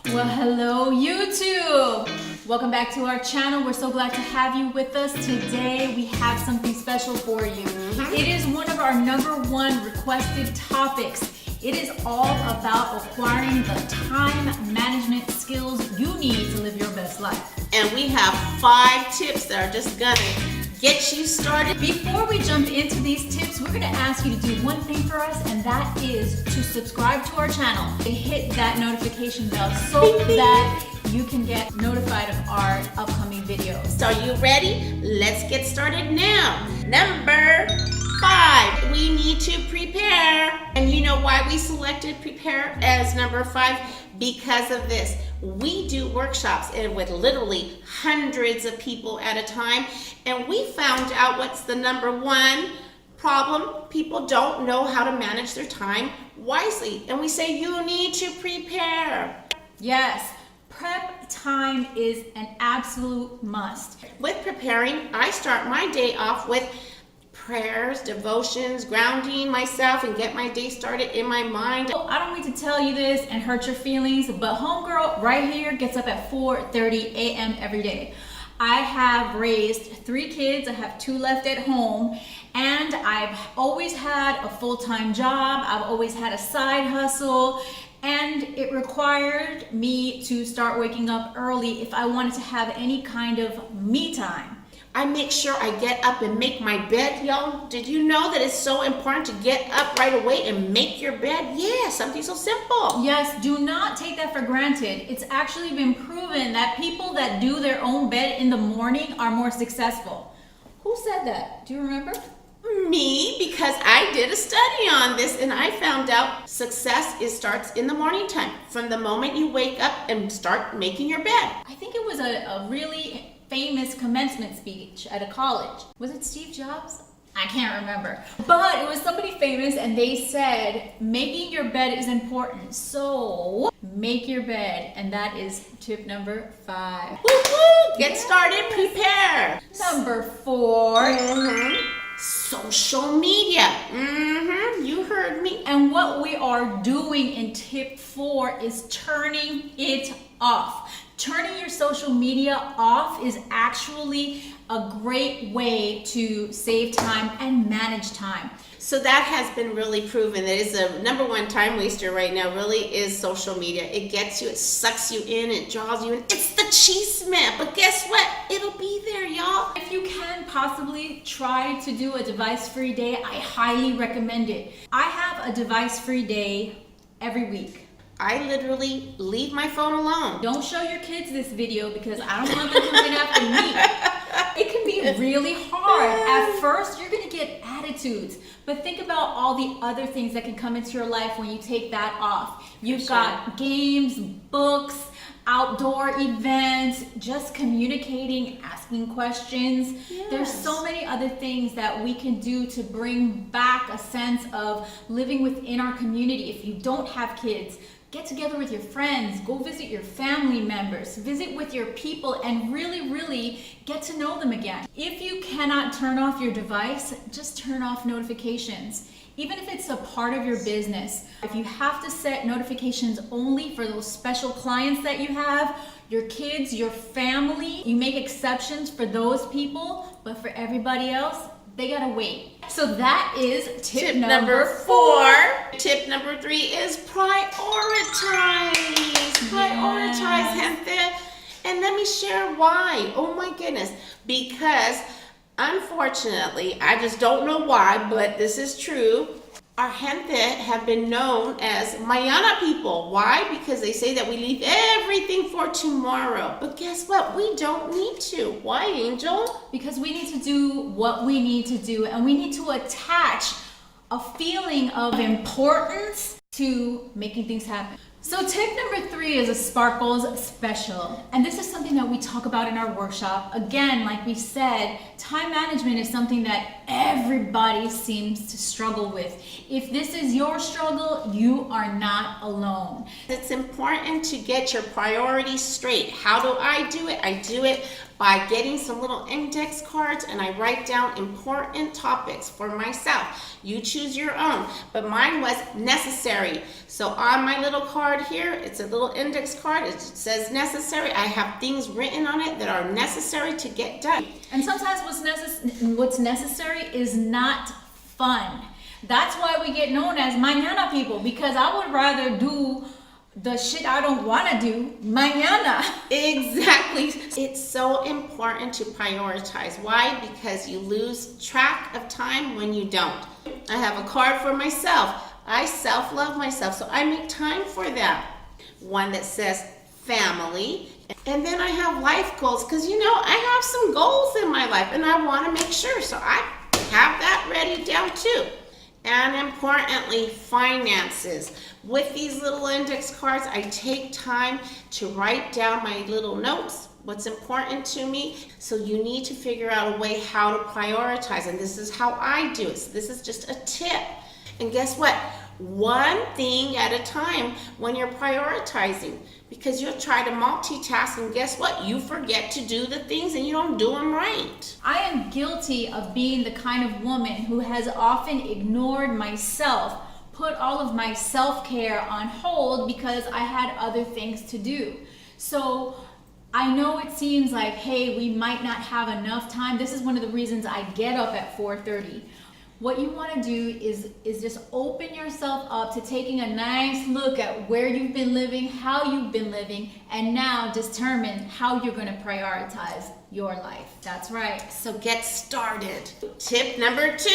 Well, hello YouTube! Welcome back to our channel. We're so glad to have you with us. Today we have something special for you. It is one of our #1 requested topics. It is all about acquiring the time management skills you need to live your best life. And we have 5 tips that are just gonna get you started. Before we jump into these tips, we're going to ask you to do one thing for us, and that is to subscribe to our channel and hit that notification bell so that you can get notified of our upcoming videos. So are you ready? Let's get started now. Number 5, we need to prepare. And you know why we selected prepare as number 5? Because of this. We do workshops and with literally hundreds of people at a time, and we found out what's the #1 problem. People don't know how to manage their time wisely, and we say you need to prepare. Yes, prep time is an absolute must. With preparing, I start my day off with prayers, devotions, grounding myself and get my day started in my mind. I don't mean to tell you this and hurt your feelings, but homegirl right here gets up at 4:30 a.m. every day. I have raised 3 kids, I have 2 left at home, and I've always had a full-time job, I've always had a side hustle, and it required me to start waking up early if I wanted to have any kind of me time. I make sure I get up and make my bed, y'all. Did you know that it's so important to get up right away and make your bed? Yeah, something so simple. Yes, do not take that for granted. It's actually been proven that people that do their own bed in the morning are more successful. Who said that? Do you remember? Me, because I did a study on this and I found out success starts in the morning time. From the moment you wake up and start making your bed. I think it was a really famous commencement speech at a college. Was it Steve Jobs? I can't remember. But it was somebody famous and they said, making your bed is important. So make your bed. And that is tip number 5. Woo-hoo! Get started, prepare. Number 4. Social media. You heard me. And what we are doing in tip 4 is turning it off. Turning your social media off is actually a great way to save time and manage time. So that has been really proven. That is the #1 time waster right now, really is social media. It gets you, it sucks you in, it draws you in. It's the cheese man, but guess what? It'll be there, y'all. If you can possibly try to do a device-free day, I highly recommend it. I have a device-free day every week. I literally leave my phone alone. Don't show your kids this video because I don't want them coming after me. It can be really hard. At first, you're going to get attitudes. But think about all the other things that can come into your life when you take that off. You've got games, books, outdoor events, just communicating, asking questions. Yes. There's so many other things that we can do to bring back a sense of living within our community. If you don't have kids, get together with your friends, go visit your family members, visit with your people, and really get to know them again. If you cannot turn off your device, just turn off notifications. Even if it's a part of your business, if you have to set notifications only for those special clients that you have, your kids, your family, you make exceptions for those people, but for everybody else, they gotta wait. So that is tip number 4. Tip number 3 is prioritize. Prioritize, gente. And let me share why. Oh my goodness. Because unfortunately, I just don't know why, but this is true. Our gente have been known as mañana people. Why? Because they say that we leave everything for tomorrow. But guess what? We don't need to. Why, Angel? Because we need to do what we need to do, and we need to attach a feeling of importance to making things happen. So tip number 3 is a Sparkles special. And this is something that we talk about in our workshop. Again, like we said, time management is something that everybody seems to struggle with. If this is your struggle, you are not alone. It's important to get your priorities straight. How do I do it? I do it by getting some little index cards, and I write down important topics for myself. You choose your own, but mine was necessary. So on my little card here, it's a little index card. It says necessary. I have things written on it that are necessary to get done. And sometimes what's necessary is not fun. That's why we get known as mañana people, because I would rather do the shit I don't want to do mañana. Exactly. It's so important to prioritize. Why? Because you lose track of time when you don't. I have a card for myself. I self-love myself, so I make time for that. One that says family. And then I have life goals, because I have some goals in my life and I want to make sure. So I have that ready down too. And importantly, finances. With these little index cards, I take time to write down my little notes, what's important to me. So you need to figure out a way how to prioritize. And this is how I do it. So this is just a tip. And guess what? One thing at a time when you're prioritizing, because you'll try to multitask and guess what? You forget to do the things and you don't do them right. I am guilty of being the kind of woman who has often ignored myself, put all of my self-care on hold because I had other things to do. So I know it seems like, hey, we might not have enough time. This is one of the reasons I get up at 4:30. What you want to do is just open yourself up to taking a nice look at where you've been living, how you've been living, and now determine how you're going to prioritize your life. That's right. So get started. Tip number 2.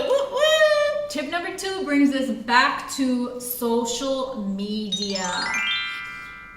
Woo woo. Tip number 2 brings us back to social media.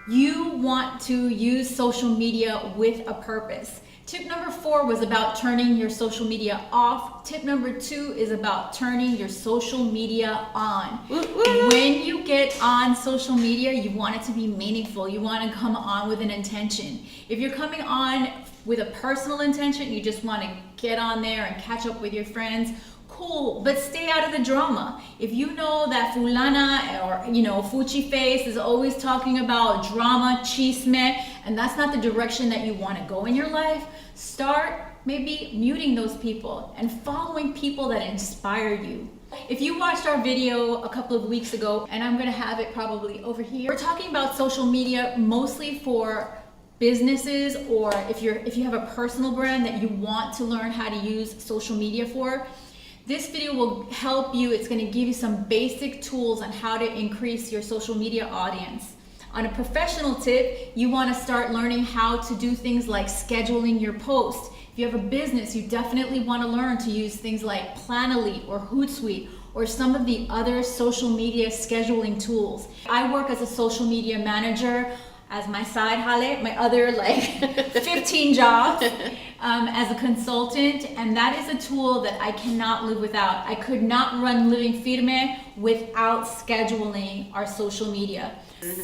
You want to use social media with a purpose. Tip number 4 was about turning your social media off. Tip number 2 is about turning your social media on. When you get on social media, you want it to be meaningful. You want to come on with an intention. If you're coming on with a personal intention, you just want to get on there and catch up with your friends, cool, but stay out of the drama. If you know that fulana or fuchi face is always talking about drama, chisme, and that's not the direction that you want to go in your life, start maybe muting those people and following people that inspire you. If you watched our video a couple of weeks ago, and I'm going to have it probably over here, we're talking about social media mostly for businesses, or if you have a personal brand that you want to learn how to use social media for. This video will help you. It's going to give you some basic tools on how to increase your social media audience. On a professional tip, you want to start learning how to do things like scheduling your posts. If you have a business, you definitely want to learn to use things like Planoly or Hootsuite or some of the other social media scheduling tools. I work as a social media manager as my side hale, my other 15 jobs as a consultant, and that is a tool that I cannot live without. I could not run Living Firme without scheduling our social media.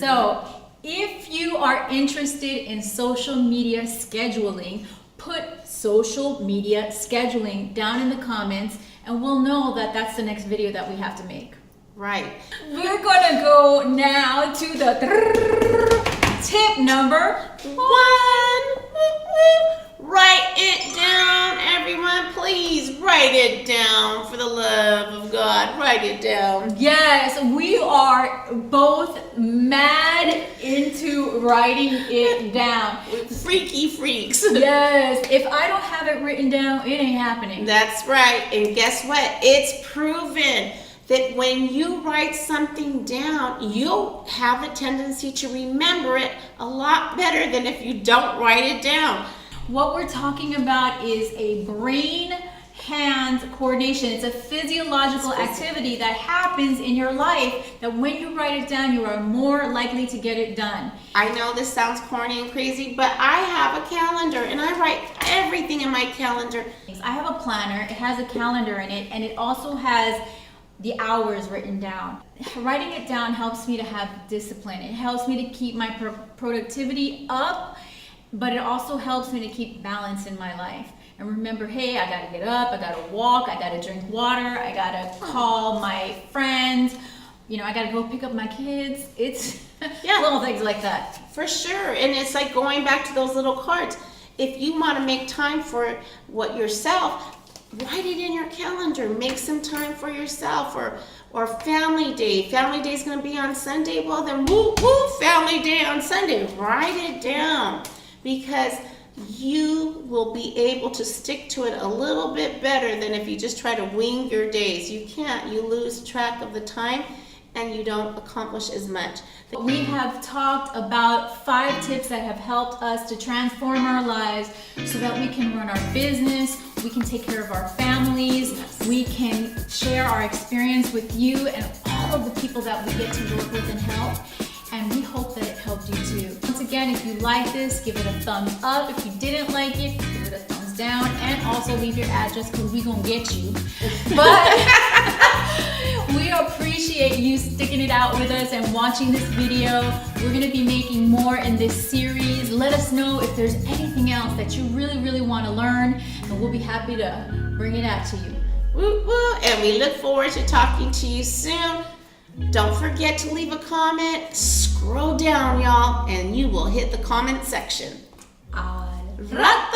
So if you are interested in social media scheduling, put social media scheduling down in the comments and we'll know that that's the next video that we have to make. Right. We're gonna go now to the tip number 1. Write it down, everyone. Please write it down for the love of God. Write it down. Yes, we are both mad into writing it down. We're freaky freaks. Yes, if I don't have it written down, it ain't happening. That's right. And guess what? It's proven that when you write something down, you'll have a tendency to remember it a lot better than if you don't write it down. What we're talking about is a brain-hand coordination. It's a physiological activity that happens in your life that when you write it down, you are more likely to get it done. I know this sounds corny and crazy, but I have a calendar and I write everything in my calendar. I have a planner. It has a calendar in it, and it also has the hours written down. Writing it down helps me to have discipline. It helps me to keep my productivity up, but it also helps me to keep balance in my life. And remember, hey, I gotta get up, I gotta walk, I gotta drink water, I gotta call my friends, I gotta go pick up my kids. It's little things like that. For sure. And it's like going back to those little cards. if you want to make time for what yourself, write it in your calendar. Make some time for yourself, or family day. Family day is going to be on Sunday. Well, then woo, family day on Sunday. Write it down, because you will be able to stick to it a little bit better than if you just try to wing your days. You can't. You lose track of the time and you don't accomplish as much. We have talked about 5 tips that have helped us to transform our lives so that we can run our business, we can take care of our families, we can share our experience with you and all of the people that we get to work with and help. And we hope that it helped you too. Once again, if you like this, give it a thumbs up. If you didn't like it, give it a thumbs down. And also leave your address, because we're going to get you. But we appreciate you sticking it out with us and watching this video. We're going to be making more in this series. Let us know if there's anything else that you really, really want to learn, and we'll be happy to bring it out to you. Woo, woo. And we look forward to talking to you soon. Don't forget to leave a comment. Scroll down, y'all, and you will hit the comment section. Al Rato!